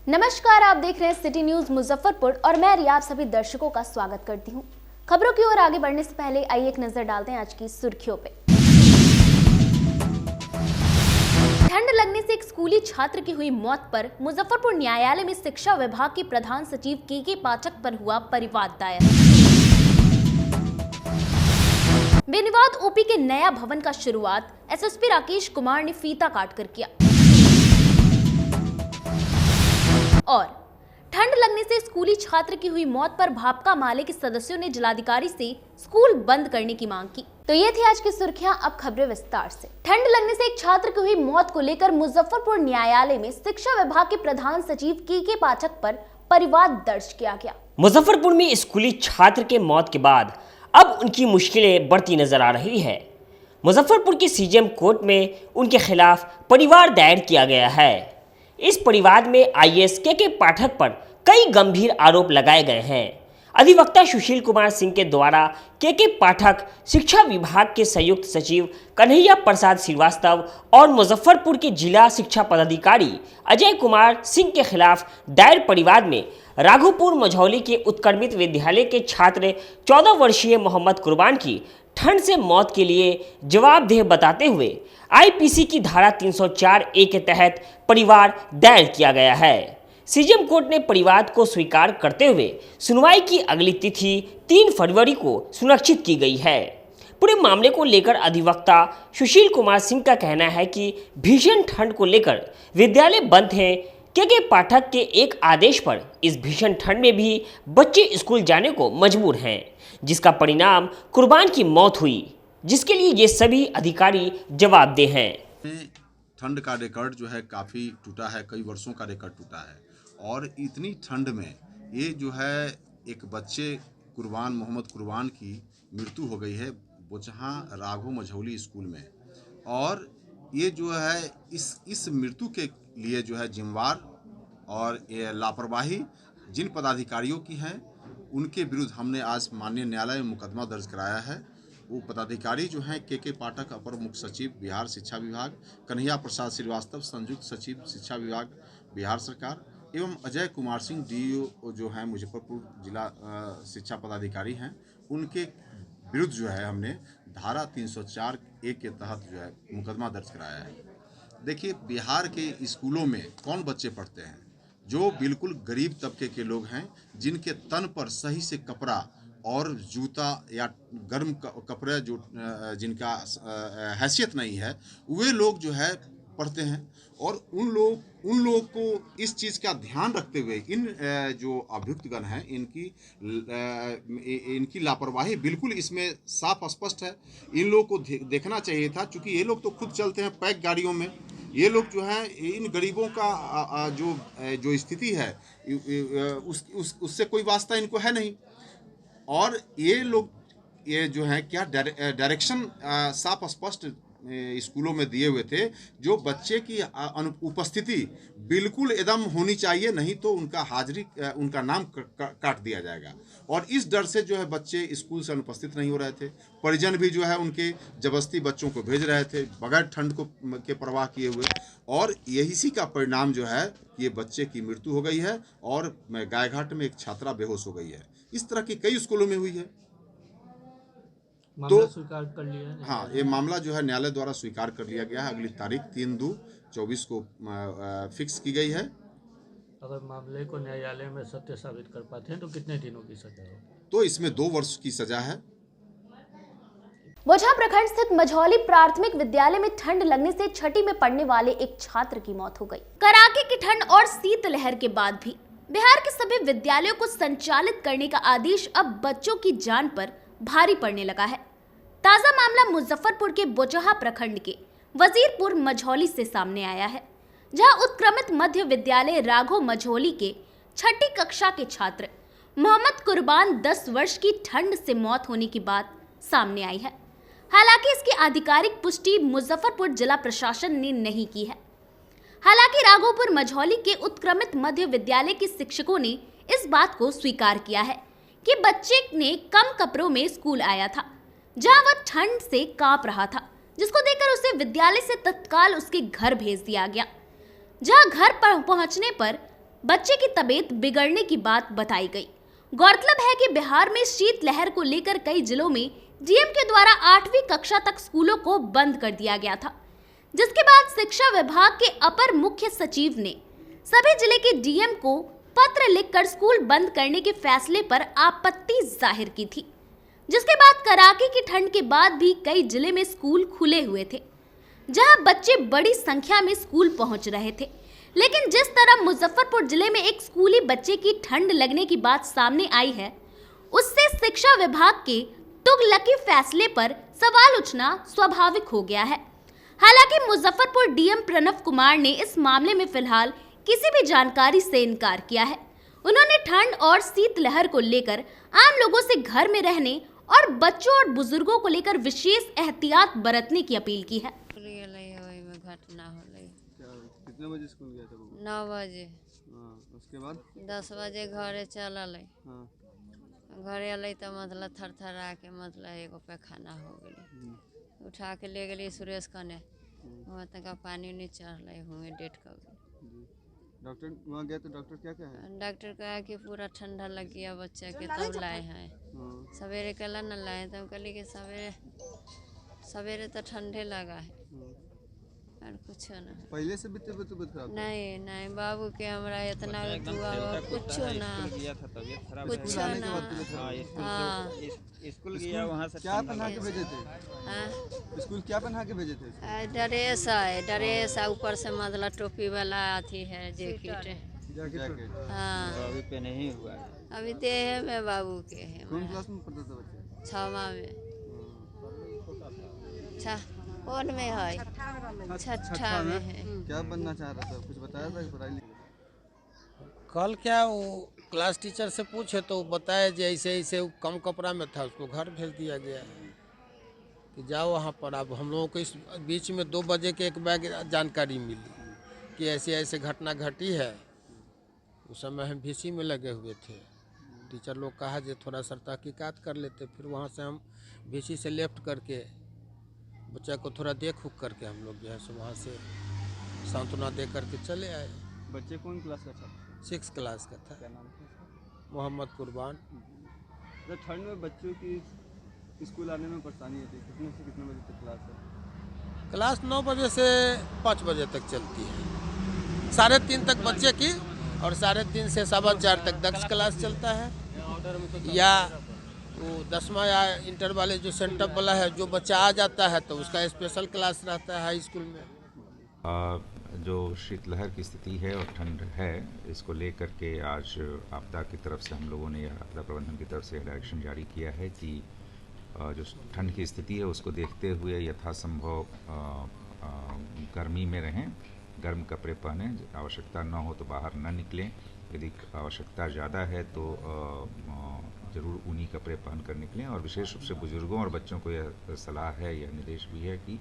नमस्कार, आप देख रहे हैं सिटी न्यूज मुजफ्फरपुर और मैं रिया आप सभी दर्शकों का स्वागत करती हूं। खबरों की ओर आगे बढ़ने से पहले आइए एक नजर डालते हैं आज की सुर्खियों पे। ठंड लगने से एक स्कूली छात्र की हुई मौत पर मुजफ्फरपुर न्यायालय में शिक्षा विभाग के प्रधान सचिव के पाठक पर हुआ परिवाद दायर। बेनीवाद ओपी के नया भवन का शुरुआत एसएसपी राकेश कुमार ने फीता काट कर किया। और ठंड लगने से स्कूली छात्र की हुई मौत पर भापका माले के सदस्यों ने जिलाधिकारी से स्कूल बंद करने की मांग की। तो ये थी आज की सुर्खियां, अब खबरें विस्तार से। ठंड लगने से एक छात्र की हुई मौत को लेकर मुजफ्फरपुर न्यायालय में शिक्षा विभाग के प्रधान सचिव के पाठक पर परिवाद दर्ज किया गया। मुजफ्फरपुर में स्कूली छात्र के मौत के बाद अब उनकी मुश्किलें बढ़ती नजर आ रही है। मुजफ्फरपुर की सीजेएम कोर्ट में उनके खिलाफ परिवाद दायर किया गया है। इस परिवाद में आईएएस के पाठक पर कई गंभीर आरोप लगाए गए हैं। अधिवक्ता सुशील कुमार सिंह के द्वारा के पाठक, शिक्षा विभाग के संयुक्त सचिव कन्हैया प्रसाद श्रीवास्तव और मुजफ्फरपुर के जिला शिक्षा पदाधिकारी अजय कुमार सिंह के खिलाफ दायर परिवाद में राघोपुर मझौली के उत्क्रमित विद्यालय के छात्र 14 वर्षीय मोहम्मद कुर्बान की ठंड से मौत के लिए जवाबदेह बताते हुए आईपीसी की धारा 304A के तहत परिवाद दायर किया गया है। सीजेएम कोर्ट ने परिवाद को स्वीकार करते हुए सुनवाई की अगली तिथि 3 फरवरी को सुनिश्चित की गई है। पूरे मामले को लेकर अधिवक्ता सुशील कुमार सिंह का कहना है कि भीषण ठंड को लेकर विद्यालय बंद हैं। के पाठक के एक आदेश पर इस भीषण ठंड में भी बच्चे स्कूल जाने को मजबूर हैं, जिसका परिणाम कुर्बान की मौत हुई, जिसके लिए ये सभी अधिकारी जवाबदेह हैं। ठंड का रिकॉर्ड जो है काफ़ी टूटा है, कई वर्षों का रिकॉर्ड टूटा है और इतनी ठंड में ये जो है एक बच्चे मोहम्मद कुर्बान की मृत्यु हो गई है बोचहां राघो मझौली स्कूल में। और ये जो है इस मृत्यु के लिए जो है जिम्मेवार और ये लापरवाही जिन पदाधिकारियों की हैं उनके विरुद्ध हमने आज माननीय न्यायालय में मुकदमा दर्ज कराया है। वो पदाधिकारी जो हैं के पाठक अपर मुख्य सचिव बिहार शिक्षा विभाग, कन्हैया प्रसाद श्रीवास्तव संयुक्त सचिव शिक्षा विभाग बिहार सरकार एवं अजय कुमार सिंह डीईओ जो हैं मुजफ्फरपुर जिला शिक्षा पदाधिकारी हैं, उनके विरुद्ध जो है हमने धारा 304A के तहत जो है मुकदमा दर्ज कराया है। देखिए, बिहार के स्कूलों में कौन बच्चे पढ़ते हैं? जो बिल्कुल गरीब तबके के लोग हैं, जिनके तन पर सही से कपड़ा और जूता या गर्म कपड़े जो जिनका हैसियत नहीं है, वे लोग जो है पढ़ते हैं। और उन लोग को इस चीज़ का ध्यान रखते हुए इन जो अभियुक्तगण हैं इनकी लापरवाही बिल्कुल इसमें साफ स्पष्ट है। इन लोगों को देखना चाहिए था, क्योंकि ये लोग तो खुद चलते हैं पैक गाड़ियों में। ये लोग जो है इन गरीबों का जो स्थिति है उससे कोई वास्ता इनको है नहीं। और ये लोग ये जो है क्या डायरेक्शन साफ स्पष्ट स्कूलों में दिए हुए थे, जो बच्चे की उपस्थिति बिल्कुल एकदम होनी चाहिए, नहीं तो उनका नाम काट दिया जाएगा। और इस डर से जो है बच्चे स्कूल से अनुपस्थित नहीं हो रहे थे। परिजन भी जो है उनके जबरदस्ती बच्चों को भेज रहे थे बगैर ठंड के परवाह किए हुए। और इसी का परिणाम जो है ये बच्चे की मृत्यु हो गई है और गायघाट में एक छात्रा बेहोश हो गई है। इस तरह की कई स्कूलों में हुई है। तो स्वीकार कर लिया है। हाँ, ये मामला जो है न्यायालय द्वारा स्वीकार कर लिया गया है। अगली तारीख 3/2/24 को फिक्स की गई है। अगर मामले को न्यायालय में सत्य साबित कर पाते हैं तो कितने दिनों की सजा हो? तो इसमें 2 वर्ष की सजा है। बोचहां प्रखंड स्थित मझौली प्राथमिक विद्यालय में ठंड लगने से छठी में पढ़ने वाले एक छात्र की मौत हो गई। कड़ाके की ठंड और शीतलहर के बाद भी बिहार के सभी विद्यालयों को संचालित करने का आदेश अब बच्चों की जान पर भारी पड़ने लगा है। ताजा मामला मुजफ्फरपुर के बोचहां प्रखंड के वजीरपुर मझौली से सामने आया है, जहां उत्क्रमित मध्य विद्यालय राघो मझौली के 6ठी कक्षा के छात्र मोहम्मद कुर्बान 10 वर्ष की ठंड से मौत होने की बात सामने आई है। हालांकि इसकी आधिकारिक पुष्टि मुजफ्फरपुर जिला प्रशासन ने नहीं की है। हालांकि राघोपुर मझौली के उत्क्रमित मध्य विद्यालय के शिक्षकों ने इस बात को स्वीकार किया है कि बच्चे ने कम कपड़ों में स्कूल आया था, जहां वह ठंड से कांप रहा था, जिसको देखकर उसे विद्यालय से तत्काल उसके घर भेज दिया गया। जहां घर पर पहुंचने पर बच्चे की तबीयत बिगड़ने की बात बताई गई। गौरतलब है कि बिहार में शीतलहर को लेकर कई जिलों में डीएम के द्वारा 8वीं कक्षा तक स्कूलों को बंद कर दिया गया था, जिसके बाद शिक्षा विभाग के अपर मुख्य सचिव ने सभी जिले के डीएम को पत्र लिखकर स्कूल बंद करने के फैसले पर आपत्ति जाहिर की थी, जिसके बाद कड़ाके की ठंड के बाद भी कई जिले में स्कूल खुले हुए थे, जहां बच्चे बड़ी संख्या में स्कूल पहुंच रहे थे। लेकिन जिस तरह मुजफ्फरपुर जिले में एक स्कूली बच्चे की ठंड लगने की बात सामने आई है, उससे शिक्षा विभाग के तुगलकी फैसले पर सवाल उठना स्वाभाविक हो गया है। हालांकि मुजफ्फरपुर डीएम प्रणव कुमार ने इस मामले में फिलहाल किसी भी जानकारी से इनकार किया है। उन्होंने ठंड और शीतलहर को लेकर आम लोगों से घर में रहने और बच्चों और बुजुर्गों को लेकर विशेष एहतियात बरतने की अपील की है। घटना होलै। कितने बजे स्कूल गया था बबू? 9 बजे। उसके बाद 10 बजे घरे चलल। हाँ। घरे अल तो मतलब थरथरा के मतलब एगो पैखाना हो गई। उठा के ले गई सुरेश कने, वहाँ तक पानी नहीं चढ़ल, हुए डेट कर गई। डॉक्टर वहाँ गया तो डॉक्टर क्या कहा? डॉक्टर कहा कि पूरा ठंडा लग गया बच्चा के, तब लाए हैं। सवेरे कल न लाए तो हम कहली कि सवेरे तो ठंडे लगा है और कुछ ना। पहले से भी तबीयत खराब? नहीं बाबू के हमरा इतना दुआ कुछ ना कुछ ना। हाँ स्कूल गया वहाँ से क्या पहना के भेजे थे? स्कूल क्या पहना के भेजे थे? ड्रेस है ऊपर से मतलब टोपी वाला अथी है जैकेट। हाँ अभी पे नहीं हुआ। अभी देह में बाबू के है। कौन क्लास में पढ़ता था बच्चा? 6वां में। कौन में है? 6ठा में है। क्या बनना चाह रहा था, कुछ बताया था? पढ़ाई लिखाई कल क्या वो क्लास टीचर से पूछे तो वो बताया कि ऐसे ऐसे कम कपड़ा में था, उसको घर भेज दिया गया कि जाओ वहाँ पर। अब हम लोगों को इस बीच में 2 बजे के एक बैग जानकारी मिली कि ऐसे ऐसे घटना घटी है। उस समय हम भीसी में लगे हुए थे। टीचर लोग कहा कि थोड़ा सा तहकीकात कर लेते, फिर वहाँ से हम भीसी से लेफ्ट करके बच्चा को थोड़ा देख उख करके हम लोग जो है सो वहाँ से सांत्वना दे करके चले आए। बच्चे कौन क्लास का था? 6 क्लास का था। क्या नाम था? मोहम्मद कुर्बान। तो ठंड में बच्चों की स्कूल आने में परेशानी होती है। कितने से कितने बजे तक क्लास है? क्लास 9 बजे से 5 बजे तक चलती है। 3:30 तक बच्चे की और 3:30 से 4:15 तक दक्ष क्लास चलता है, या वो 10वां या इंटर वाले जो सेंटर वाला है, जो बच्चा आ जाता है तो उसका स्पेशल क्लास रहता है हाई स्कूल में। जो शीतलहर की स्थिति है और ठंड है, इसको लेकर के आज आपदा की तरफ से हम लोगों ने, आपदा प्रबंधन की तरफ से डायरेक्शन जारी किया है कि जो ठंड की स्थिति है उसको देखते हुए यथासंभव गर्मी में रहें, गर्म कपड़े पहने, आवश्यकता न हो तो बाहर न निकलें, यदि आवश्यकता ज़्यादा है तो ज़रूर ऊनी कपड़े पहन कर निकलें। और विशेष रूप से बुजुर्गों और बच्चों को यह सलाह है, यह निर्देश भी है कि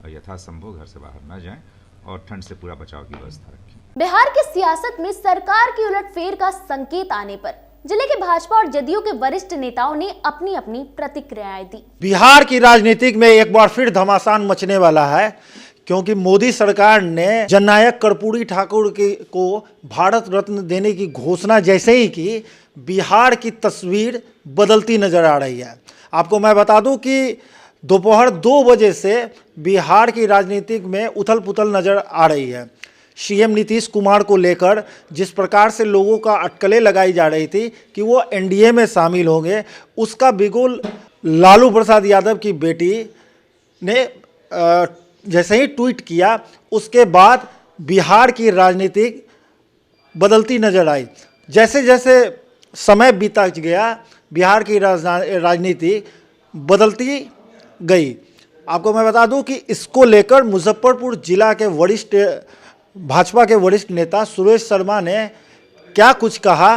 यथासंभव घर से बाहर न जाएं और ठंड से पूरा बचाव की व्यवस्था रखें। बिहार की सियासत में सरकार की उलटफेर का संकेत आने पर जिले के भाजपा और जदयू के वरिष्ठ नेताओं ने अपनी अपनी प्रतिक्रियाएं दी। बिहार की राजनीति में एक बार फिर घमासान मचने वाला है, क्योंकि मोदी सरकार ने जननायक कर्पूरी ठाकुर को भारत रत्न देने की घोषणा जैसे ही की, बिहार की तस्वीर बदलती नजर आ रही है। आपको मैं बता दूं कि दोपहर 2 बजे से बिहार की राजनीति में उथल पुथल नजर आ रही है। सीएम नीतीश कुमार को लेकर जिस प्रकार से लोगों का अटकलें लगाई जा रही थी कि वो एनडीए में शामिल होंगे, उसका बिल्कुल लालू प्रसाद यादव की बेटी ने जैसे ही ट्वीट किया, उसके बाद बिहार की राजनीति बदलती नजर आई। जैसे जैसे समय बीता गया, बिहार की राजनीति बदलती गई। आपको मैं बता दूं कि इसको लेकर मुजफ्फरपुर जिला के वरिष्ठ भाजपा के वरिष्ठ नेता सुरेश शर्मा ने क्या कुछ कहा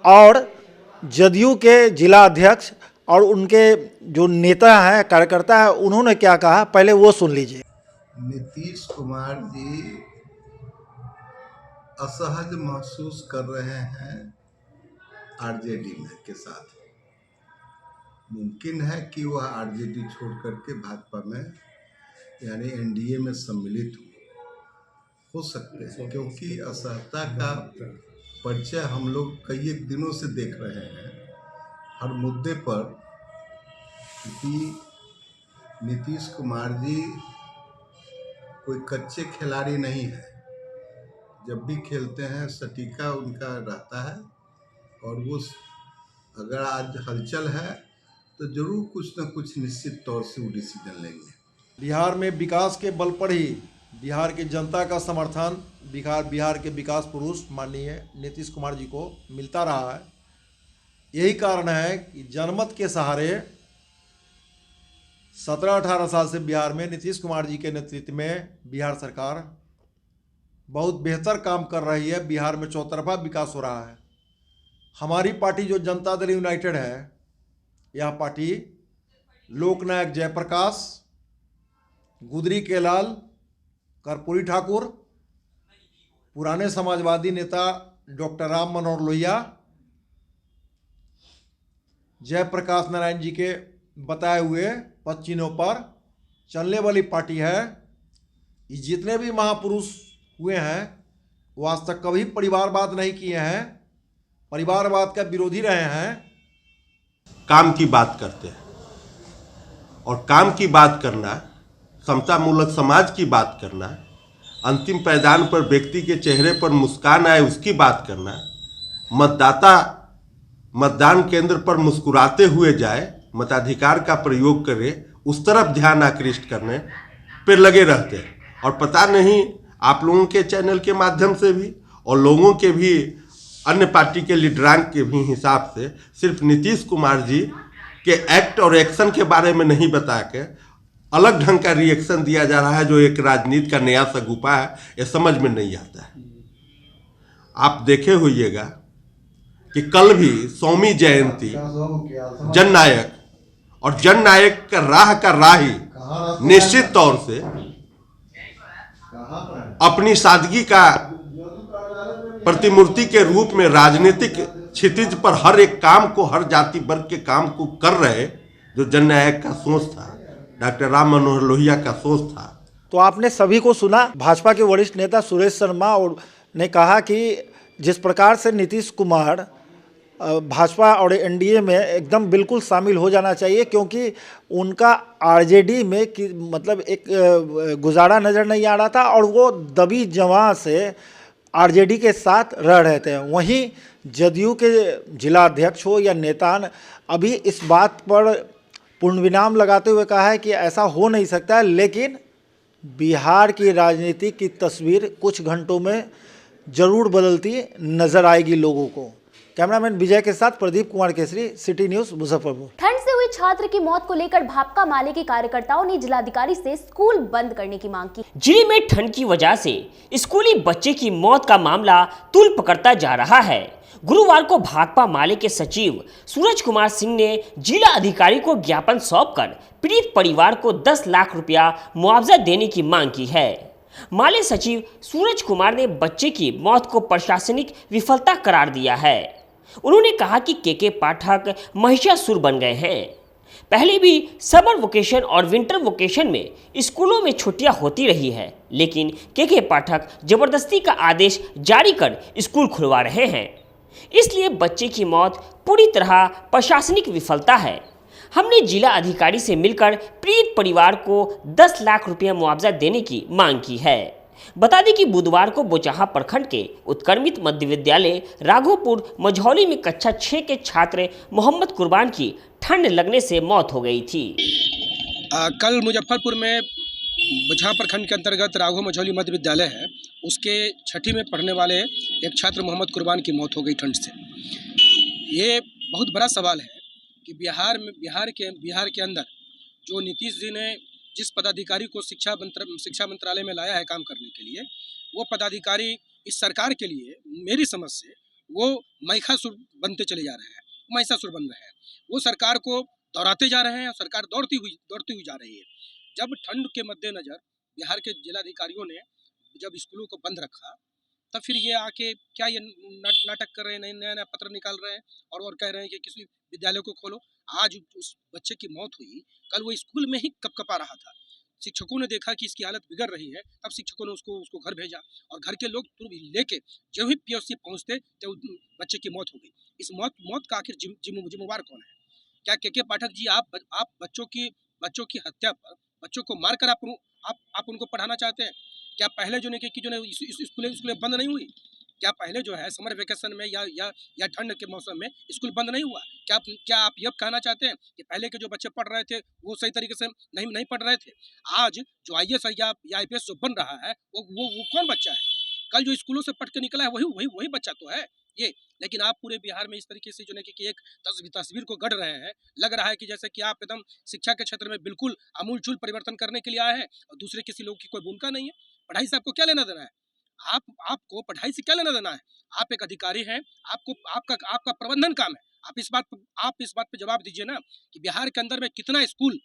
और जदयू के जिला अध्यक्ष और उनके जो नेता हैं, कार्यकर्ता हैं, उन्होंने क्या कहा, पहले वो सुन लीजिए। नीतीश कुमार जी असहज महसूस कर रहे हैं आरजेडी में के साथ। मुमकिन है कि वह आरजेडी छोड़ करके भाजपा में यानी एनडीए में सम्मिलित हो सकते हैं, क्योंकि असहजता का परिचय हम लोग कई एक दिनों से देख रहे हैं हर मुद्दे पर कि नीतीश कुमार जी कोई कच्चे खिलाड़ी नहीं है। जब भी खेलते हैं सटीका उनका रहता है और वो अगर आज हलचल है तो जरूर कुछ न कुछ निश्चित तौर से वो डिसीजन लेंगे। बिहार में विकास के बल पर ही बिहार की जनता का समर्थन बिहार के विकास पुरुष माननीय नीतीश कुमार जी को मिलता रहा है। यही कारण है कि जनमत के सहारे 17-18 साल से बिहार में नीतीश कुमार जी के नेतृत्व में बिहार सरकार बहुत बेहतर काम कर रही है। बिहार में चौतरफा विकास हो रहा है। हमारी पार्टी जो जनता दल यूनाइटेड है, यह पार्टी लोकनायक जयप्रकाश, गुदरी के लाल, कर्पूरी ठाकुर, पुराने समाजवादी नेता डॉक्टर राम मनोहर लोहिया, जयप्रकाश नारायण जी के बताए हुए पद चिन्हों पर चलने वाली पार्टी है। ये जितने भी महापुरुष हुए हैं वो आज तक कभी परिवारवाद नहीं किए हैं, परिवारवाद का विरोधी रहे हैं। काम की बात करते हैं और काम की बात करना, समतामूलक समाज की बात करना, अंतिम पायदान पर व्यक्ति के चेहरे पर मुस्कान आए उसकी बात करना, मतदाता मतदान केंद्र पर मुस्कुराते हुए जाए, मताधिकार का प्रयोग करे, उस तरफ ध्यान आकृष्ट करने पर लगे रहते हैं। और पता नहीं आप लोगों के चैनल के माध्यम से भी और लोगों के भी अन्य पार्टी के लीडरान के भी हिसाब से सिर्फ नीतीश कुमार जी के एक्ट और एक्शन के बारे में नहीं बता के अलग ढंग का रिएक्शन दिया जा रहा है, जो एक राजनीति का नया सगुफा है। ये समझ में नहीं आता है। आप देखे होइएगा कि कल भी सौमी जयंती जननायक और जननायक का राही निश्चित तौर से अपनी सादगी का प्रतिमूर्ति के रूप में राजनीतिक क्षितिज पर हर एक काम को, हर जाति वर्ग के काम को कर रहे, जो जननायक का सोच था, डॉक्टर राम मनोहर लोहिया का सोच था। तो आपने सभी को सुना। भाजपा के वरिष्ठ नेता सुरेश शर्मा और ने कहा कि जिस प्रकार से नीतीश कुमार भाजपा और एनडीए में एकदम बिल्कुल शामिल हो जाना चाहिए, क्योंकि उनका आरजेडी में मतलब एक गुजारा नज़र नहीं आ रहा था और वो दबी जमां से आरजेडी के साथ रह रहे थे। वहीं जदयू के जिला अध्यक्ष हो या नेतान अभी इस बात पर पूर्ण विराम लगाते हुए कहा है कि ऐसा हो नहीं सकता है, लेकिन बिहार की राजनीति की तस्वीर कुछ घंटों में ज़रूर बदलती नजर आएगी लोगों को। कैमरामैन विजय के साथ प्रदीप कुमार केसरी, सिटी न्यूज़, मुजफ्फरपुर। ठंड से हुई छात्र की मौत को लेकर भाकपा माले के कार्यकर्ताओं ने जिलाधिकारी से स्कूल बंद करने की मांग की। जिले में ठंड की वजह से स्कूली बच्चे की मौत का मामला तूल पकड़ता जा रहा है। गुरुवार को भाकपा माले के सचिव सूरज कुमार सिंह ने जिला अधिकारी को ज्ञापन सौंपकर पीड़ित परिवार को 10 लाख रुपया मुआवजा देने की मांग की है। माले सचिव सूरज कुमार ने बच्चे की मौत को प्रशासनिक विफलता करार दिया है। उन्होंने कहा कि के पाठक महिषासुर बन गए हैं। पहले भी समर वेकेशन और विंटर वेकेशन में स्कूलों में छुट्टियां होती रही है, लेकिन के पाठक जबरदस्ती का आदेश जारी कर स्कूल खुलवा रहे हैं। इसलिए बच्चे की मौत पूरी तरह प्रशासनिक विफलता है। हमने जिला अधिकारी से मिलकर पीड़ित परिवार को 10 लाख रुपया मुआवजा देने की मांग की है। बता दें कि बुधवार को बोचाहा प्रखंड के उत्क्रमित मध्य विद्यालय राघोपुर मझौली में कक्षा 6 के छात्र मोहम्मद कुर्बान की ठंड लगने से मौत हो गई थी। कल मुजफ्फरपुर में बोचाहा प्रखंड के अंतर्गत राघो मझौली मध्य विद्यालय है, उसके 6ठी में पढ़ने वाले एक छात्र मोहम्मद कुर्बान की मौत हो गई ठंड से। ये बहुत बड़ा सवाल है कि बिहार के अंदर जो नीतीश जी ने जिस पदाधिकारी को शिक्षा मंत्रालय में लाया है काम करने के लिए, वो पदाधिकारी इस सरकार के लिए मेरी समझ से वो महिषासुर बनते चले जा रहे हैं, महिषासुर बन रहे हैं। वो सरकार को दौड़ाते जा रहे हैं और सरकार दौड़ती हुई जा रही है। जब ठंड के मद्देनजर बिहार के जिलाधिकारियों ने जब स्कूलों को बंद रखा, तब फिर ये आके क्या ये नाटक कर रहे हैं, नया पत्र निकाल रहे हैं और कह रहे हैं कि किसी विद्यालय को खोलो। आज उस बच्चे की मौत हुई, कल वो स्कूल में ही कपकपा रहा था, शिक्षकों ने देखा कि इसकी हालत बिगड़ रही है, तब शिक्षकों ने उसको घर भेजा और घर के लोग तुरंत लेके जब भी पीएचसी पहुंचते तो बच्चे की मौत हो गई। इस मौत का आखिर जिम्मेवार कौन है? क्या के पाठक जी आप बच्चों की हत्या पर, बच्चों को मारकर आप उनको पढ़ाना चाहते हैं? क्या पहले जो स्कूलें बंद नहीं हुई? क्या पहले जो है समर वेकेशन में या ठंड के मौसम में स्कूल बंद नहीं हुआ? क्या आप ये कहना चाहते हैं कि पहले के जो बच्चे पढ़ रहे थे वो सही तरीके से नहीं पढ़ रहे थे? आज जो IAS या IPS जो बन रहा है वो कौन बच्चा है? कल जो स्कूलों से पढ़ के निकला है वही बच्चा तो है ये। लेकिन आप पूरे बिहार में इस तरीके से जो है कि एक तस्वीर को गढ़ रहे हैं। लग रहा है कि जैसे कि आप एकदम शिक्षा के क्षेत्र में बिल्कुल आमूलचूल परिवर्तन करने के लिए आए हैं और दूसरे किसी लोग की कोई भूमिका नहीं है। पढ़ाई से आपको क्या लेना देना है? आपको पढ़ाई से क्या लेना देना है? आप एक अधिकारी हैं, आपका प्रबंधन काम है। आप इस बात पे जवाब दीजिए ना कि बिहार के अंदर में कितना स्कूल,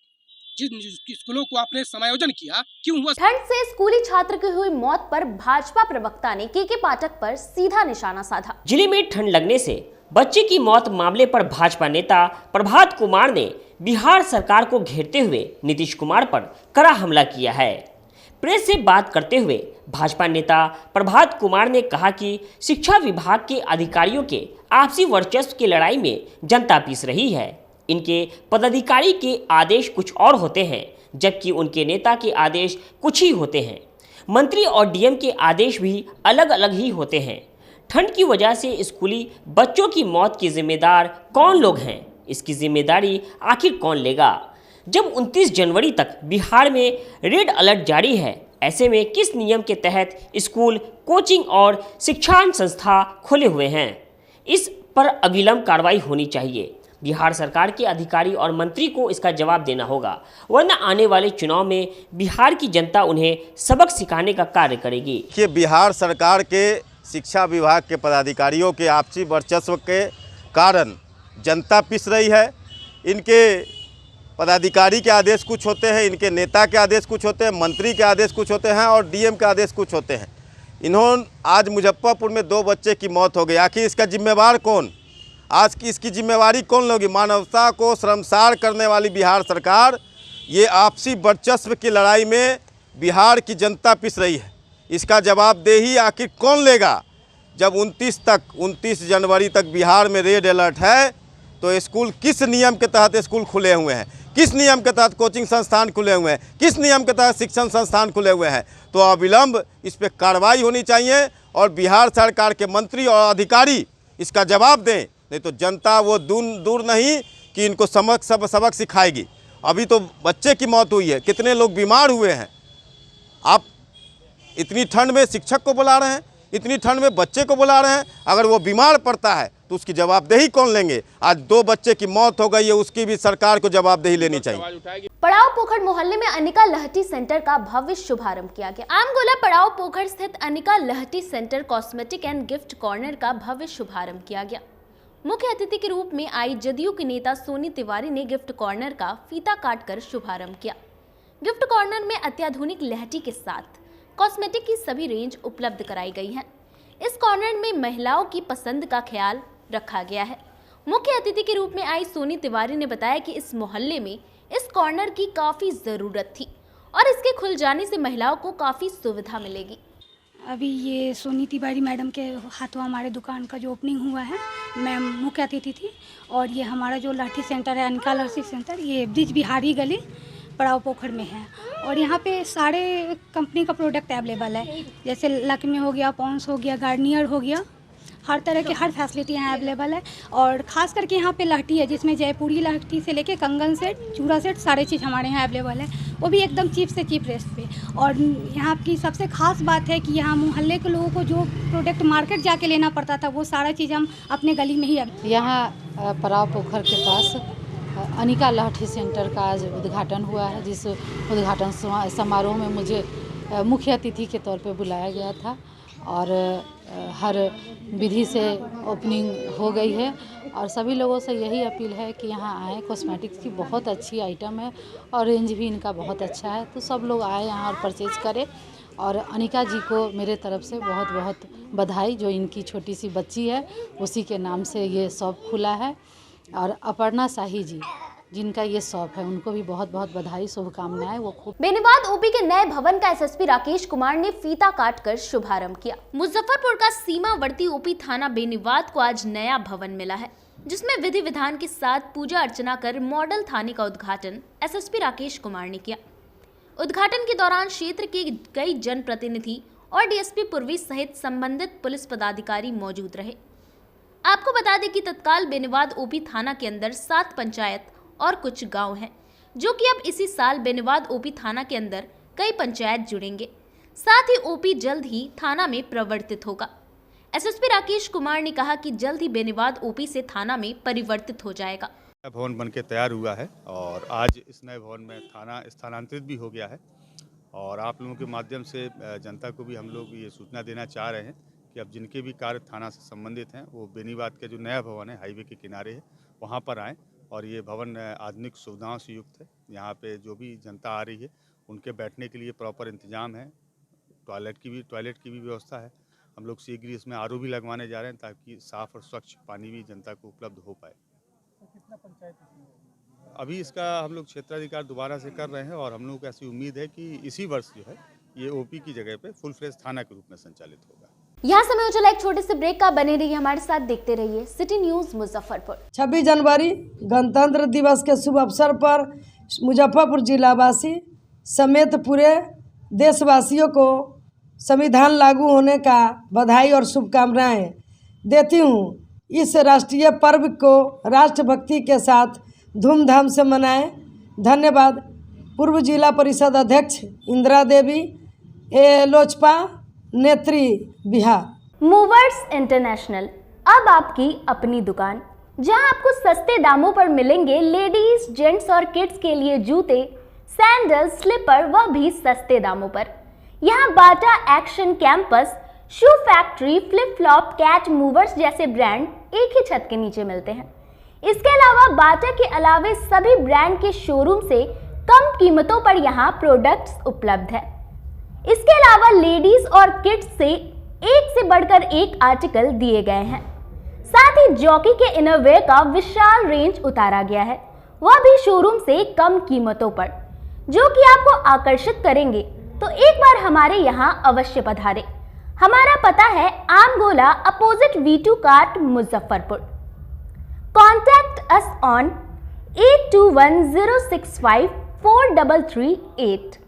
जिन स्कूलों को आपने समायोजन किया, क्यों हुआ? ठंड से स्कूली छात्र की हुई मौत पर भाजपा प्रवक्ता ने के पाठक पर सीधा निशाना साधा। जिले में ठंड लगने से बच्चे की मौत मामले पर भाजपा नेता प्रभात कुमार ने बिहार सरकार को घेरते हुए नीतीश कुमार पर कड़ा हमला किया है। प्रेस से बात करते हुए भाजपा नेता प्रभात कुमार ने कहा कि शिक्षा विभाग के अधिकारियों के आपसी वर्चस्व की लड़ाई में जनता पिस रही है। इनके पदाधिकारी के आदेश कुछ और होते हैं, जबकि उनके नेता के आदेश कुछ ही होते हैं। मंत्री और डीएम के आदेश भी अलग अलग ही होते हैं। ठंड की वजह से स्कूली बच्चों की मौत के जिम्मेदार कौन लोग हैं? इसकी जिम्मेदारी आखिर कौन लेगा? जब 29 जनवरी तक बिहार में रेड अलर्ट जारी है, ऐसे में किस नियम के तहत स्कूल, कोचिंग और शिक्षण संस्था खुले हुए हैं? इस पर अविलंब कार्रवाई होनी चाहिए। बिहार सरकार के अधिकारी और मंत्री को इसका जवाब देना होगा, वरना आने वाले चुनाव में बिहार की जनता उन्हें सबक सिखाने का कार्य करेगी। कि बिहार सरकार के शिक्षा विभाग के पदाधिकारियों के आपसी वर्चस्व के कारण जनता पिस रही है। इनके पदाधिकारी के आदेश कुछ होते हैं, इनके नेता के आदेश कुछ होते हैं, मंत्री के आदेश कुछ होते हैं और डीएम के आदेश कुछ होते हैं। इन्होंने आज मुजफ्फरपुर में 2 बच्चे की मौत हो गई। आखिर इसका जिम्मेवार कौन? आज की इसकी जिम्मेवारी कौन लोगी? मानवता को शर्मसार करने वाली बिहार सरकार, ये आपसी वर्चस्व की लड़ाई में बिहार की जनता पिस रही है। इसका जवाबदेही आखिर कौन लेगा? जब 29 जनवरी तक बिहार में रेड अलर्ट है, तो स्कूल किस नियम के तहत स्कूल खुले हुए हैं, किस नियम के तहत कोचिंग संस्थान खुले हुए हैं, किस नियम के तहत शिक्षण संस्थान खुले हुए हैं? तो अविलंब इस पर कार्रवाई होनी चाहिए और बिहार सरकार के मंत्री और अधिकारी इसका जवाब दें, नहीं तो जनता वो दूर नहीं कि इनको सबक सिखाएगी। अभी तो बच्चे की मौत हुई है, कितने लोग बीमार हुए हैं। आप इतनी ठंड में शिक्षक को बुला रहे हैं, इतनी ठंड में बच्चे को बुला रहे हैं। अगर वो बीमार पड़ता है तो उसकी जवाबदेही कौन लेंगे? आज 2 बच्चे की मौत हो गई है, उसकी भी सरकार को जवाबदेही लेनी चाहिए। पड़ाव पोखर मोहल्ले में अनिका लहटी सेंटर का भव्य शुभारंभ किया गया। आमगोला पड़ाव पोखर स्थित Anika Lahti centre cosmetic and gift corner का भव्य शुभारंभ किया गया। मुख्य अतिथि के रूप में आई जदयू की नेता सोनी तिवारी ने गिफ्ट कॉर्नर का फीता काटकर शुभारंभ किया। गिफ्ट कॉर्नर में अत्याधुनिक लहटी के साथ कॉस्मेटिक की सभी रेंज उपलब्ध कराई गई है। इस कॉर्नर में महिलाओं की पसंद का ख्याल रखा गया है। मुख्य अतिथि के रूप में आई सोनी तिवारी ने बताया कि इस मोहल्ले में इस कॉर्नर की काफ़ी ज़रूरत थी और इसके खुल जाने से महिलाओं को काफ़ी सुविधा मिलेगी। अभी ये सोनी तिवारी मैडम के हाथों हमारे दुकान का जो ओपनिंग हुआ है, मैं मुख्य अतिथि थी। और ये हमारा जो लाठी सेंटर है, अनिका लहटी सेंटर, ये ब्रिज बिहारी गली पड़ाव पोखर में है। और यहाँ पे सारे कंपनी का प्रोडक्ट अवेलेबल है, जैसे लक्मे हो गया, पॉन्स हो गया, गार्नियर हो गया, हर तरह की हर फैसिलिटी यहाँ अवेलेबल है। और ख़ास करके यहाँ पे लहटी है, जिसमें जयपुरी लहटी से लेके कंगन सेट, चूड़ा सेट, सारे चीज़ हमारे यहाँ अवेलेबल है, वो भी एकदम चीप से चीप रेट पे। और यहाँ की सबसे ख़ास बात है कि यहाँ मोहल्ले के लोगों को जो प्रोडक्ट मार्केट जाके लेना पड़ता था, वो सारा चीज़ हम अपने गली में ही। यहाँ पड़ाव पोखर के पास अनिका लहटी सेंटर का आज उद्घाटन हुआ है, जिस उद्घाटन समारोह में मुझे मुख्य अतिथि के तौर पे बुलाया गया था और हर विधि से ओपनिंग हो गई है। और सभी लोगों से यही अपील है कि यहाँ आएँ। कॉस्मेटिक्स की बहुत अच्छी आइटम है और रेंज भी इनका बहुत अच्छा है, तो सब लोग आए यहाँ और परचेज करें। और अनिका जी को मेरे तरफ से बहुत बहुत बधाई, जो इनकी छोटी सी बच्ची है उसी के नाम से ये शॉप खुला है। और अपर्णा शाही जी जिनका ये शौक है उनको भी बहुत बहुत बधाई, शुभकामनाएं। वो खूब बेनीबाद ओपी के नए भवन का एसएसपी राकेश कुमार ने फीता काटकर शुभारंभ किया। मुजफ्फरपुर का सीमावर्ती ओपी थाना बेनीबाद को आज नया भवन मिला है, जिसमें विधि विधान के साथ पूजा अर्चना कर मॉडल थाने का उद्घाटन एसएसपी राकेश कुमार ने किया। उद्घाटन के दौरान क्षेत्र के कई जनप्रतिनिधि और डीएसपी पूर्वी सहित संबंधित पुलिस पदाधिकारी मौजूद रहे। आपको बता दें कि तत्काल बेनीबाद ओपी थाना के अंदर 7 पंचायत और कुछ गांव हैं, जो कि अब इसी साल बेनीबाद ओपी थाना के अंदर कई पंचायत जुड़ेंगे। साथ ही ओपी जल्द ही थाना में परिवर्तित होगा। एसएसपी राकेश कुमार ने कहा कि जल्द ही बेनीबाद ओपी से थाना में परिवर्तित हो जाएगा। भवन बनके तैयार हुआ है और आज इस नए भवन में थाना स्थानांतरित भी हो गया है और आप लोगों के माध्यम से जनता को भी हम लोग ये सूचना देना चाह रहे हैं कि अब जिनके भी कार्य थाना से संबंधित हैं वो बेनीबाद के जो नया भवन है हाईवे के किनारे है वहाँ पर आएँ और ये भवन आधुनिक सुविधाओं से युक्त है। यहाँ पे जो भी जनता आ रही है उनके बैठने के लिए प्रॉपर इंतजाम है, टॉयलेट की भी व्यवस्था है। हम लोग शीघ्र ही इसमें आरओ भी लगवाने जा रहे हैं ताकि साफ़ और स्वच्छ पानी भी जनता को उपलब्ध हो पाए। कितना पंचायत अभी इसका हम लोग क्षेत्राधिकार दोबारा से कर रहे हैं और हम लोग को ऐसी उम्मीद है कि इसी वर्ष जो है ये ओपी की जगह पे फुल फ्लेज थाना के रूप में संचालित होगा। यहाँ समय हो चला एक छोटे से ब्रेक का, बने रहिए हमारे साथ, देखते रहिए सिटी न्यूज मुजफ्फरपुर। 26 जनवरी गणतंत्र दिवस के शुभ अवसर पर मुजफ्फरपुर जिलावासी समेत पूरे देशवासियों को संविधान लागू होने का बधाई और शुभकामनाएं देती हूँ। इस राष्ट्रीय पर्व को राष्ट्रभक्ति के साथ धूमधाम से मनाएं। धन्यवाद। पूर्व जिला परिषद अध्यक्ष इंदिरा देवी, लोजपा, नेत्री, बिहार। मूवर्स इंटरनेशनल, अब आपकी अपनी दुकान, जहां आपको सस्ते दामों पर मिलेंगे लेडीज, जेंट्स और किड्स के लिए जूते, सैंडल, स्लीपर, वह भी सस्ते दामों पर। यहाँ Bata, Action, Campus, shoe factory, flip flop, Cat, movers जैसे ब्रांड एक ही छत के नीचे मिलते हैं। इसके अलावा बाटा के अलावे सभी ब्रांड के शोरूम से कम कीमतों पर यहाँ प्रोडक्ट्स उपलब्ध है। इसके अलावा लेडीज और किड्स से एक से बढ़कर एक आर्टिकल दिए गए हैं। साथ ही जॉकी के इनरवेयर का विशाल रेंज उतारा गया है, वह भी शोरूम से कम कीमतों पर, जो कि आपको आकर्षित करेंगे। तो एक बार हमारे यहाँ अवश्य पधारें। हमारा पता है आम गोला, opposite V2 cart, Muzaffarpur. Contact us on 8210654338।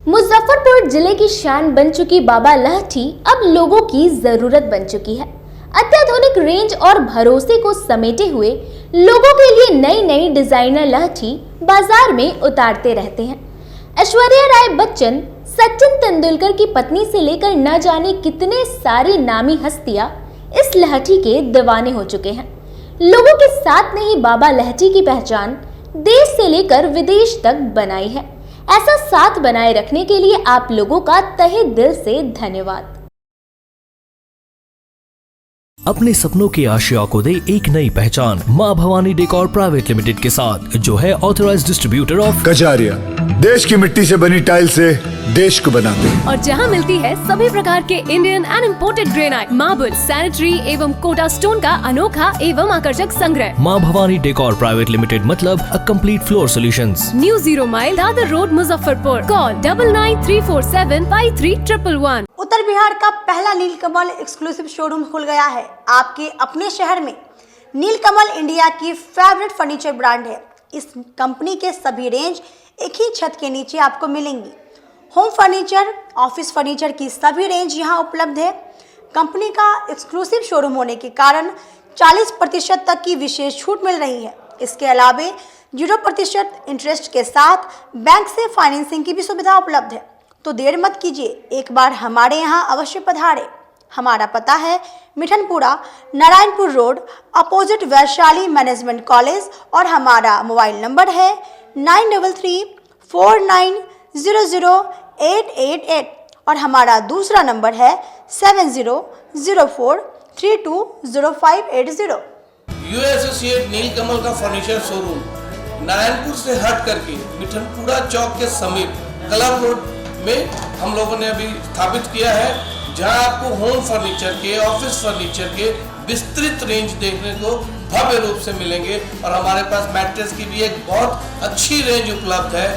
Muzaffarpur जिले की शान बन चुकी बाबा लहठी अब लोगों की जरूरत बन चुकी है। अत्याधुनिक रेंज और भरोसे को समेटे हुए लोगों के लिए नई नई डिजाइनर लहठी बाजार में उतारते रहते हैं। ऐश्वर्या राय बच्चन, सचिन तेंदुलकर की पत्नी से लेकर न जाने कितने सारी नामी हस्तियां इस लहठी के दीवाने हो चुके हैं। लोगों के साथ ने ही बाबा लहठी की पहचान देश से लेकर विदेश तक बनाई है। ऐसा साथ बनाए रखने के लिए आप लोगों का तहे दिल से धन्यवाद। अपने सपनों की आशिया को दे एक नई पहचान मां भवानी डेकोर प्राइवेट लिमिटेड के साथ, जो है ऑथराइज्ड डिस्ट्रीब्यूटर ऑफ कजारिया। देश की मिट्टी से बनी टाइल से देश को बनाते हैं। और जहां मिलती है सभी प्रकार के Indian and imported granite, marble, sanitary एवं कोटा स्टोन का अनोखा एवं आकर्षक संग्रह। मां भवानी डेकोर प्राइवेट लिमिटेड मतलब a complete floor solutions. New 0 mile Dadar road, Muzaffarpur. Call 9934753111। उत्तर बिहार का पहला नीलकमल एक्सक्लूसिव शोरूम खुल गया है आपके अपने शहर में। नीलकमल इंडिया की फेवरेट फर्नीचर ब्रांड है। इस कंपनी के सभी रेंज एक ही छत के नीचे आपको मिलेंगी। होम फर्नीचर, ऑफिस फर्नीचर की सभी रेंज यहाँ उपलब्ध है। कंपनी का एक्सक्लूसिव शोरूम होने के कारण 40% तक की विशेष छूट मिल रही है। इसके अलावे 0% इंटरेस्ट के साथ बैंक से फाइनेंसिंग की भी सुविधा उपलब्ध है। तो देर मत कीजिए, एक बार हमारे यहाँ अवश्य पधारें। हमारा पता है Mithanpura, Narayanpur road, opposite Vaishali management college, और हमारा मोबाइल नंबर है 9334900888 और हमारा दूसरा नंबर है 7004320580। यू एसोसिएट नीलकमल का फर्नीचर शोरूम नारायणपुर से हट करके मिठनपुरा चौक के समीप क्लब रोड में हम लोगों ने अभी स्थापित किया है, जहां आपको होम फर्नीचर के, ऑफिस फर्नीचर के विस्तृत रेंज देखने को भव्य रूप से मिलेंगे। और हमारे पास मैट्रेस की भी एक बहुत अच्छी रेंज उपलब्ध है।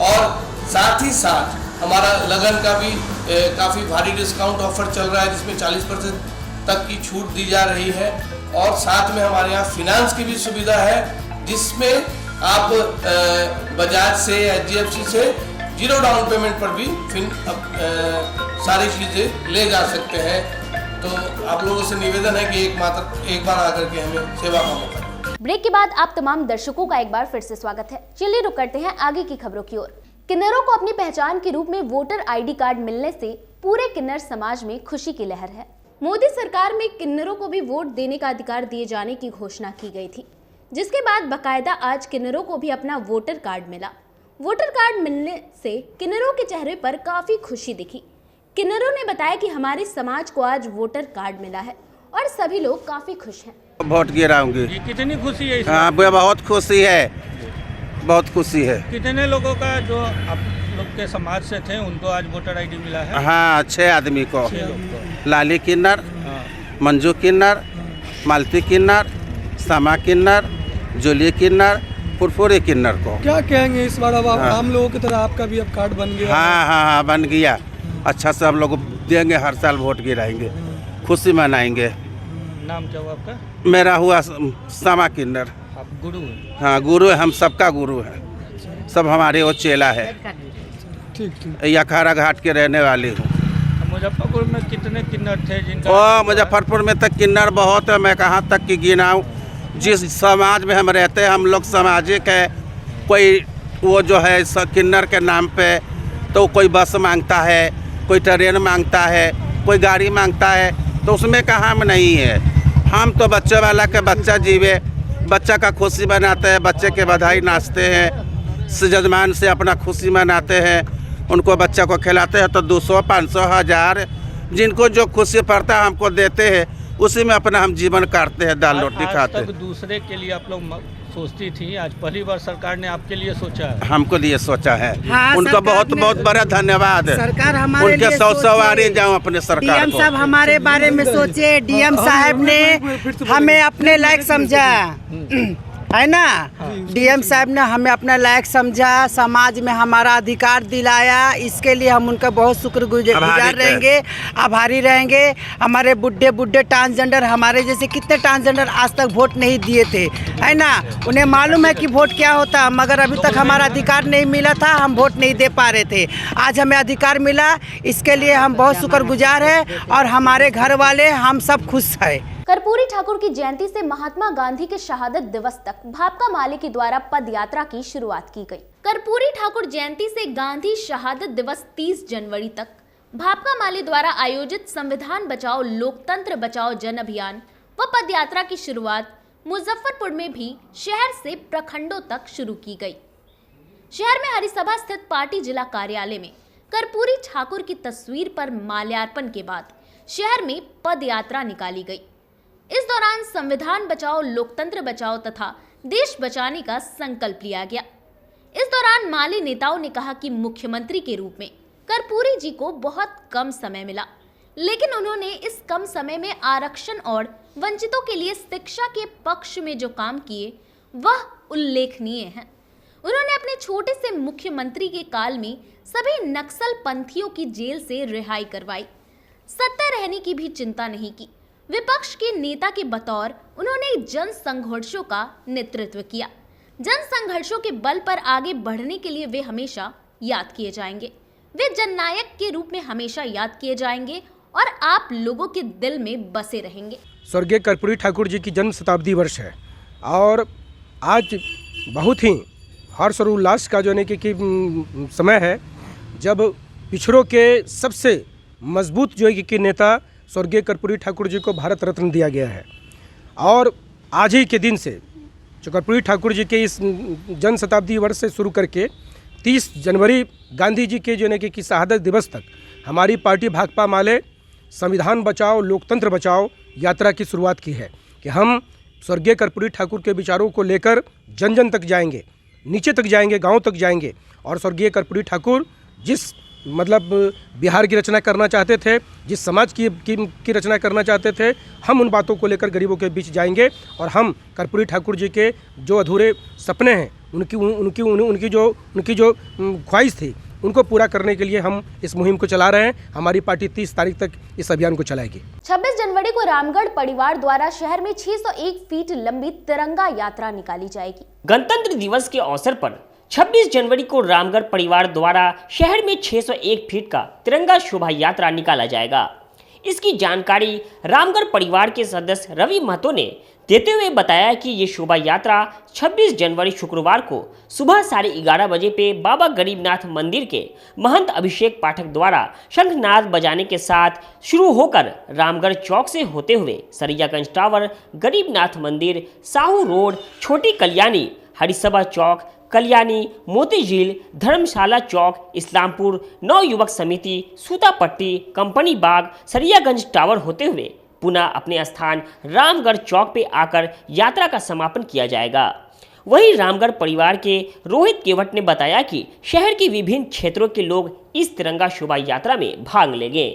और साथ ही साथ हमारा लगन का भी काफ़ी भारी डिस्काउंट ऑफर चल रहा है, जिसमें 40% तक की छूट दी जा रही है। और साथ में हमारे यहाँ फिनांस की भी सुविधा है, जिसमें आप बजाज से, HDFC से 0 डाउन पेमेंट पर भी सारी चीज़ें ले जा सकते हैं। तो आप लोगों से निवेदन है कि एक बार आकर के हमें सेवा का मौका दें। ब्रेक के बाद आप तमाम दर्शकों का एक बार फिर से स्वागत है। चलिए रुक करते हैं आगे की खबरों की ओर। किन्नरों को अपनी पहचान के रूप में वोटर ID कार्ड मिलने से पूरे किन्नर समाज में खुशी की लहर है। मोदी सरकार में किन्नरों को भी वोट देने का अधिकार दिए जाने की घोषणा की गई थी, जिसके बाद बाकायदा आज किन्नरों को भी अपना वोटर कार्ड मिला। वोटर कार्ड मिलने से किन्नरों के चेहरे पर काफी खुशी दिखी। किन्नरों ने बताया कि हमारे समाज को आज वोटर कार्ड मिला है और सभी लोग काफी खुश हैं। वोट गिराऊंगी। कितनी खुशी है? हाँ, बहुत खुशी है, बहुत खुशी है। कितने लोगों का जो आप लोग के समाज से थे उनको आज वोटर ID मिला है? हाँ, 6 आदमी को। लाली किन्नर, मंजू किन्नर, मालती किन्नर, समा किन्नर, जूली किन्नर, फुरफुरी किन्नर को। क्या कहेंगे इस बार? अब आम लोगों की तरह आपका भी अब कार्ड बन गया? हाँ, बन गया। अच्छा से हम लोग देंगे, हर साल वोट गिराएंगे, खुशी मनाएंगे। नाम क्या हुआ आपका? मेरा हुआ समा किन्नर। आप गुरु हैं? हाँ, गुरु है, हम सबका गुरु है, सब हमारे वो चेला है। ठीक। अखाड़ा घाट के रहने वाली हूँ। मुजफ्फरपुर में कितने किन्नर थे जिनका? मुजफ्फरपुर में तक किन्नर बहुत है, मैं कहाँ तक की गिनाऊँ। जिस समाज में हम रहते हैं, हम लोग सामाजिक है। कोई वो जो है किन्नर के नाम पे तो कोई बस मांगता है, कोई ट्रेन मांगता है, कोई गाड़ी मांगता है, तो उसमें कहाँ हम नहीं है। हम तो बच्चे वाला के बच्चा जीवे, बच्चा का खुशी मनाते हैं, बच्चे के बधाई नाचते हैं, जजमान से अपना खुशी मनाते हैं, उनको बच्चा को खिलाते हैं। तो 200, 500, 1000 जिनको जो खुशी पड़ता है हमको देते हैं, उसी में अपना हम जीवन काटते हैं, दाल रोटी खाते हैं। दूसरे के लिए आप लोग सोचती थी, आज पहली बार सरकार ने आपके लिए सोचा है? हमको लिए सोचा है। हाँ, उनका बहुत बहुत बड़ा धन्यवाद। सरकार हमारे उनके 100 वारे जाऊँ अपने सरकार को। DM साहब हमारे बारे में सोचे, DM साहब ने हमें अपने लायक समझा, है ना। DM साहब ने हमें अपना लायक समझा, समाज में हमारा अधिकार दिलाया, इसके लिए हम उनका बहुत शुक्रगुजार रहेंगे, आभारी रहेंगे। हमारे बुढ़े ट्रांसजेंडर, हमारे जैसे कितने ट्रांसजेंडर आज तक वोट नहीं दिए थे, है ना। उन्हें मालूम है कि वोट क्या होता है, मगर अभी तक हमारा अधिकार नहीं मिला था, हम वोट नहीं दे पा रहे थे। आज हमें अधिकार मिला, इसके लिए हम बहुत शुक्रगुजार हैं और हमारे घर वाले हम सब खुश हैं। कर्पूरी ठाकुर की जयंती से महात्मा गांधी के शहादत दिवस तक भापका माले के द्वारा पद यात्रा की शुरुआत की गई। कर्पूरी ठाकुर जयंती से गांधी शहादत दिवस 30 जनवरी तक भापका माले द्वारा आयोजित संविधान बचाओ लोकतंत्र बचाओ जन अभियान व पद यात्रा की शुरुआत मुजफ्फरपुर में भी शहर से प्रखंडों तक शुरू की गई। शहर में हरिसभा स्थित पार्टी जिला कार्यालय में कर्पूरी ठाकुर की तस्वीर पर माल्यार्पण के बाद शहर में पद यात्रा निकाली गई। इस दौरान संविधान बचाओ लोकतंत्र बचाओ तथा देश बचाने का संकल्प लिया गया। इस दौरान माले नेताओं ने कहा कि मुख्यमंत्री के रूप में कर्पूरी जी को बहुत कम समय मिला, लेकिन उन्होंने इस कम समय में आरक्षण और वंचितों के लिए शिक्षा के पक्ष में जो काम किए वह उल्लेखनीय है। उन्होंने अपने छोटे से मुख्यमंत्री के काल में सभी नक्सल पंथियों की जेल से रिहाई करवाई, सत्ता रहने की भी चिंता नहीं की। विपक्ष के नेता के बतौर उन्होंने जन संघर्षों का नेतृत्व किया। जन संघर्षों के बल पर आगे बढ़ने के लिए वे हमेशा याद किए जाएंगे। वे जननायक के रूप में हमेशा याद किए जाएंगे और आप लोगों के दिल में बसे रहेंगे। स्वर्गीय कर्पूरी ठाकुर जी की जन्म शताब्दी वर्ष है और आज बहुत ही हर्ष और उल्लास का जो है कि समय है, जब पिछड़ों के सबसे मजबूत जो है कि नेता स्वर्गीय कर्पूरी ठाकुर जी को भारत रत्न दिया गया है। और आज ही के दिन से जो कर्पूरी ठाकुर जी के इस जन्म शताब्दी वर्ष से शुरू करके 30 जनवरी गांधी जी के जो है कि शहादत दिवस तक हमारी पार्टी भाकपा माले संविधान बचाओ लोकतंत्र बचाओ यात्रा की शुरुआत की है कि हम स्वर्गीय कर्पूरी ठाकुर के विचारों को लेकर जन जन तक जाएंगे, नीचे तक जाएंगे, गाँव तक जाएंगे और स्वर्गीय कर्पूरी ठाकुर जिस मतलब बिहार की रचना करना चाहते थे, जिस समाज की रचना करना चाहते थे, हम उन बातों को लेकर गरीबों के बीच जाएंगे और हम कर्पूरी ठाकुर जी के जो अधूरे सपने हैं, उनकी जो ख्वाहिश थी, उनको पूरा करने के लिए हम इस मुहिम को चला रहे हैं। हमारी पार्टी 30 तारीख तक इस अभियान को चलाएगी। 26 जनवरी को रामगढ़ परिवार द्वारा शहर में 601 फीट लंबी तिरंगा यात्रा निकाली जाएगी। गणतंत्र दिवस के अवसर पर 26 जनवरी को रामगढ़ परिवार द्वारा शहर में 601 फीट का तिरंगा शोभा यात्रा निकाला जाएगा। इसकी जानकारी रामगढ़ परिवार के सदस्य रवि महतो ने देते हुए बताया कि ये शोभा यात्रा 26 जनवरी शुक्रवार को सुबह 11:30 बजे पे बाबा गरीबनाथ मंदिर के महंत अभिषेक पाठक द्वारा शंखनाद बजाने के साथ शुरू होकर रामगढ़ चौक से होते हुए सरियागंज टावर, गरीबनाथ मंदिर, साहू रोड, छोटी कल्याणी, हरिसभा चौक, कल्याणी, मोती झील, धर्मशाला चौक, इस्लामपुर, नव युवक समिति, सूतापट्टी, कंपनी बाग, सरियागंज टावर होते हुए पुनः अपने स्थान रामगढ़ चौक पे आकर यात्रा का समापन किया जाएगा। वहीं रामगढ़ परिवार के रोहित केवट ने बताया कि शहर के विभिन्न क्षेत्रों के लोग इस तिरंगा शोभा यात्रा में भाग लेंगे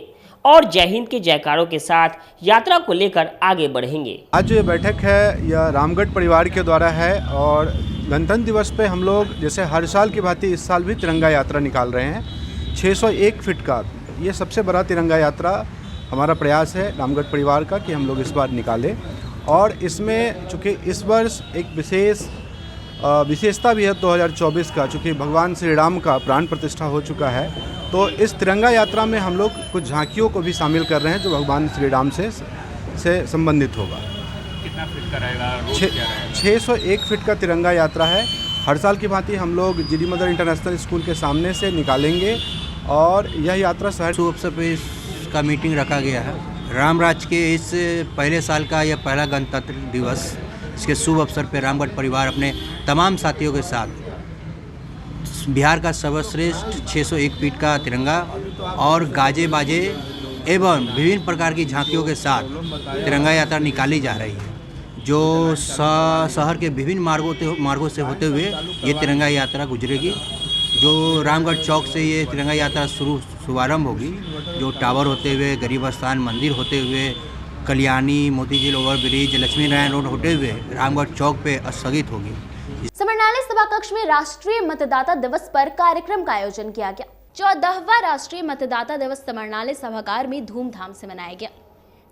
और जय हिंद के जयकारों के साथ यात्रा को लेकर आगे बढ़ेंगे। आज जो बैठक है यह रामगढ़ परिवार के द्वारा है और गणतंत्र दिवस पे हम लोग जैसे हर साल की भांति इस साल भी तिरंगा यात्रा निकाल रहे हैं। 601 फीट का ये सबसे बड़ा तिरंगा यात्रा हमारा प्रयास है रामगढ़ परिवार का कि हम लोग इस बार निकालें। और इसमें चूँकि इस वर्ष एक विशेषता भी है 2024 का, चूँकि भगवान श्री राम का प्राण प्रतिष्ठा हो चुका है, तो इस तिरंगा यात्रा में हम लोग कुछ झांकियों को भी शामिल कर रहे हैं जो भगवान श्री राम से संबंधित होगा। कितना फीट का रहेगा? 601 फीट का तिरंगा यात्रा है। हर साल की भांति हम लोग जीडी मदर इंटरनेशनल स्कूल के सामने से निकालेंगे और यह यात्रा शहर शुभ अवसर पर इसका मीटिंग रखा गया है। राम राज्य के इस पहले साल का यह पहला गणतंत्र दिवस, इसके शुभ अवसर पर रामगढ़ परिवार अपने तमाम साथियों के साथ बिहार का सर्वश्रेष्ठ 601 फीट का तिरंगा और गाजे बाजे एवं विभिन्न प्रकार की झांकियों के साथ तिरंगा यात्रा निकाली जा रही है, जो शहर के विभिन्न मार्गों से होते हुए ये तिरंगा यात्रा गुजरेगी। जो रामगढ़ चौक से ये तिरंगा यात्रा शुभारंभ होगी, जो टावर होते हुए, गरीब स्थान मंदिर होते हुए, कल्याणी, मोती झील ओवरब्रिज, लक्ष्मी नारायण रोड होते हुए रामगढ़ चौक पे स्थगित होगी। समरनाले सभा कक्ष में राष्ट्रीय मतदाता दिवस पर कार्यक्रम का आयोजन किया गया। 14वां राष्ट्रीय मतदाता दिवस समरनाले सभागार में धूमधाम से मनाया गया।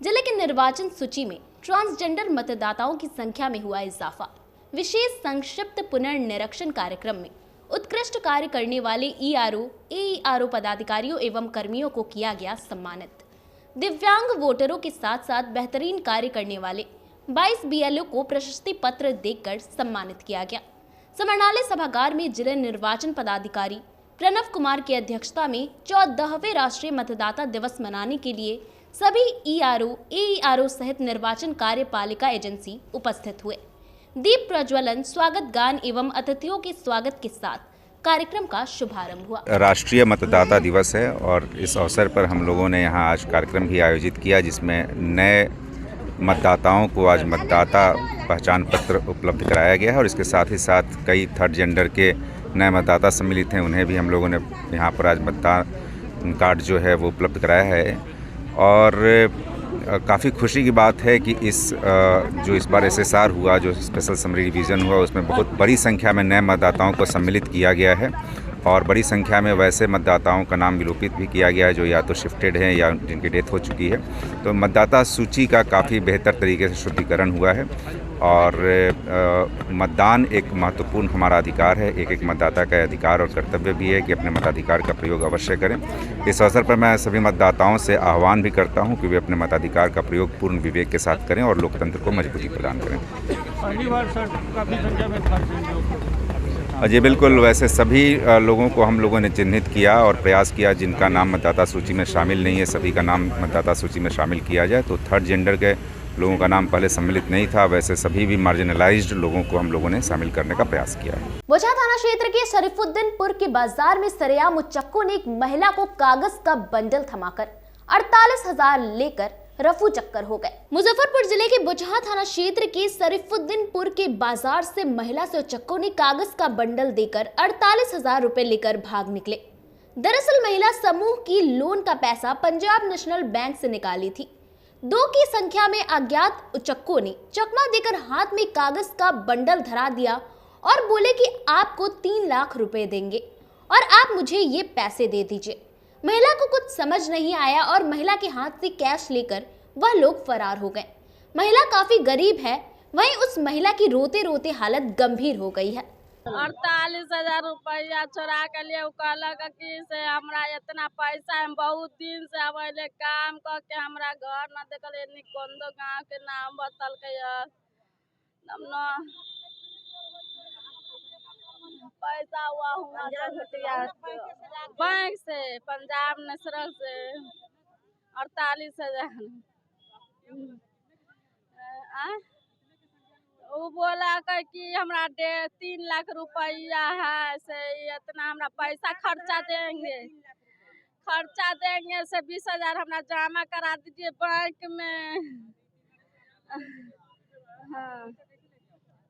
जिले के निर्वाचन सूची में ट्रांसजेंडर मतदाताओं की संख्या में हुआ इजाफा। विशेष संक्षिप्त पुनर्निरीक्षण कार्यक्रम में उत्कृष्ट कार्य करने वाले ERO पदाधिकारियों एवं कर्मियों को किया गया सम्मानित। दिव्यांग वोटरों के साथ साथ बेहतरीन कार्य करने वाले 22 BLO को प्रशस्ति पत्र देकर सम्मानित किया गया। समरनाले सभागार में जिला निर्वाचन पदाधिकारी प्रणव कुमार की अध्यक्षता में 14वें राष्ट्रीय मतदाता दिवस मनाने के लिए सभी ERO सहित निर्वाचन कार्यपालिका एजेंसी उपस्थित हुए। दीप प्रज्वलन, स्वागत गान एवं अतिथियों के स्वागत के साथ कार्यक्रम का शुभारंभ हुआ। राष्ट्रीय मतदाता दिवस है और इस अवसर पर हम लोगों ने यहाँ आज कार्यक्रम भी आयोजित किया, जिसमें नए मतदाताओं को आज मतदाता पहचान पत्र उपलब्ध कराया गया है और इसके साथ ही साथ कई थर्ड जेंडर के नए मतदाता सम्मिलित हैं, उन्हें भी हम लोगों ने यहाँ पर आज मतदान कार्ड जो है वो उपलब्ध कराया है। और काफ़ी खुशी की बात है कि इस बार SSR हुआ, जो स्पेशल समरी रिवीजन हुआ, उसमें बहुत बड़ी संख्या में नए मतदाताओं को सम्मिलित किया गया है और बड़ी संख्या में वैसे मतदाताओं का नाम विलोपित भी किया गया है जो या तो शिफ्टेड हैं या जिनकी डेथ हो चुकी है। तो मतदाता सूची का काफ़ी बेहतर तरीके से शुद्धिकरण हुआ है और मतदान एक महत्वपूर्ण हमारा अधिकार है। एक मतदाता का अधिकार और कर्तव्य भी है कि अपने मताधिकार का प्रयोग अवश्य करें। इस अवसर पर मैं सभी मतदाताओं से आह्वान भी करता हूं कि वे अपने मताधिकार का प्रयोग पूर्ण विवेक के साथ करें और लोकतंत्र को मजबूती प्रदान करें। पहली बार सर काफ़ी संख्या में जी बिल्कुल, वैसे सभी लोगों को हम लोगों ने चिन्हित किया और प्रयास किया जिनका नाम मतदाता सूची में शामिल नहीं है, सभी का नाम मतदाता सूची में शामिल किया जाए। तो थर्ड जेंडर के लोगों का नाम पहले सम्मिलित नहीं था, वैसे सभी भी मार्जिनलाइज्ड लोगों को हम लोगों ने शामिल करने का प्रयास किया है। बोचहा थाना क्षेत्र के शरीफुद्दीनपुर के बाजार में सरेआम उच्चक्कों ने एक महिला को कागज का बंडल थमाकर 48,000 लेकर रफू चक्कर हो गए। मुजफ्फरपुर जिले के बोचहा थाना क्षेत्र के शरीफुद्दीनपुर के बाजार से महिला से उच्चक्कों ने कागज का बंडल देकर 48,000 रुपए लेकर भाग निकले। दरअसल महिला समूह की लोन का पैसा पंजाब नेशनल बैंक से निकाली थी। 2 की संख्या में अज्ञात उचक्कों ने चकमा देकर हाथ में कागज का बंडल धरा दिया और बोले कि आपको 3 लाख रुपए देंगे और आप मुझे ये पैसे दे दीजिए। महिला को कुछ समझ नहीं आया और महिला के हाथ से कैश लेकर वह लोग फरार हो गए। महिला काफी गरीब है, वहीं उस महिला की रोते रोते हालत गंभीर हो गई है। 48,000 रुपया चोरा के लिए कहलक कि से हमरा इतना पैसा हम बहुत दिन से अब काम करके हमरा घर न देखल निकोंदो गाँव के नाम बतल के पैसा हुआ बैंक से पंजाब नेशनल से 48,000। वो बोला कि हमरा 3 लाख रुपया है से इतना हमरा पैसा खर्चा देंगे से 20,000 हमरा जमा करा दीजिए बैंक में। हाँ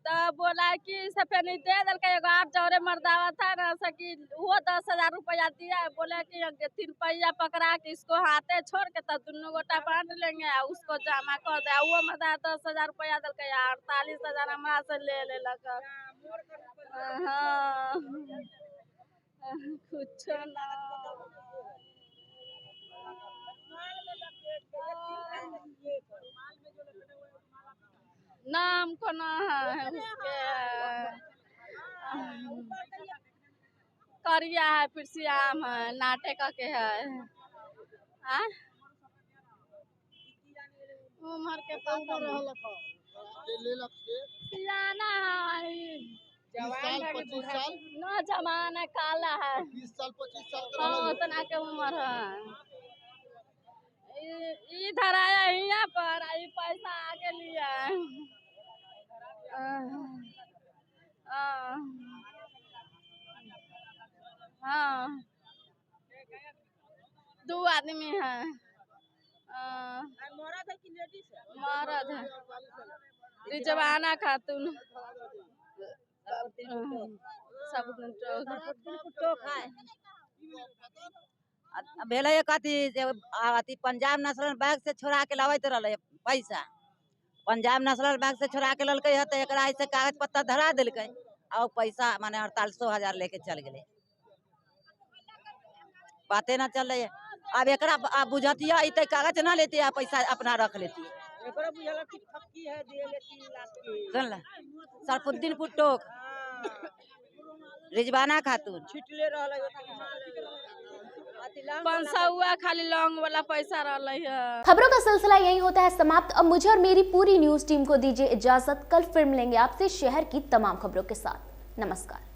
तो बोला कि से फिर नहीं दे दिल एगो आप जौरे मर्दावा था ना सकी वो 10,000 रुपया दिया। बोले कि 3 पैया पकड़ा के इसको हाथे छोड़ के तब दोनों गोटा बांट लेंगे उसको जमा कर दे। वो मर्दा 10,000 रुपया दिल 48,000 हमारा से ले लगा। हाँ कुछ ना नाम को ना है उसके करिया है फिर श्याम है नाटक के है उम्र के सियाना ना जमाना काला है 20 साल 25 साल उतना के उम्र है। इधर आया यहाँ पर आई पैसा आगे लिया। हाँ 2 आदमी है। मरद है रिजवाना खातून सब भेले अथी पंजाब नेशनल बैंक से छोड़ा के लावत रहे पैसा। पंजाब नेशनल बैंक से छोड़ा के ललके है तो एकरा ऐसे कागज पत्तर धरा दिलके और पैसा माने 48,000 लेके चल गए। बातें ना चल रही है। अब एकरा बुझतिया इतने कागज ना लेती है पैसा अपना रख लेती है। सरफुद्दीन पुट्टोक रिजवाना खातून 500 खाली लॉन्ग वाला पैसा रहा है। खबरों का सिलसिला यही होता है समाप्त। अब मुझे और मेरी पूरी न्यूज टीम को दीजिए इजाजत। कल फिर मिलेंगे आपसे शहर की तमाम खबरों के साथ। नमस्कार।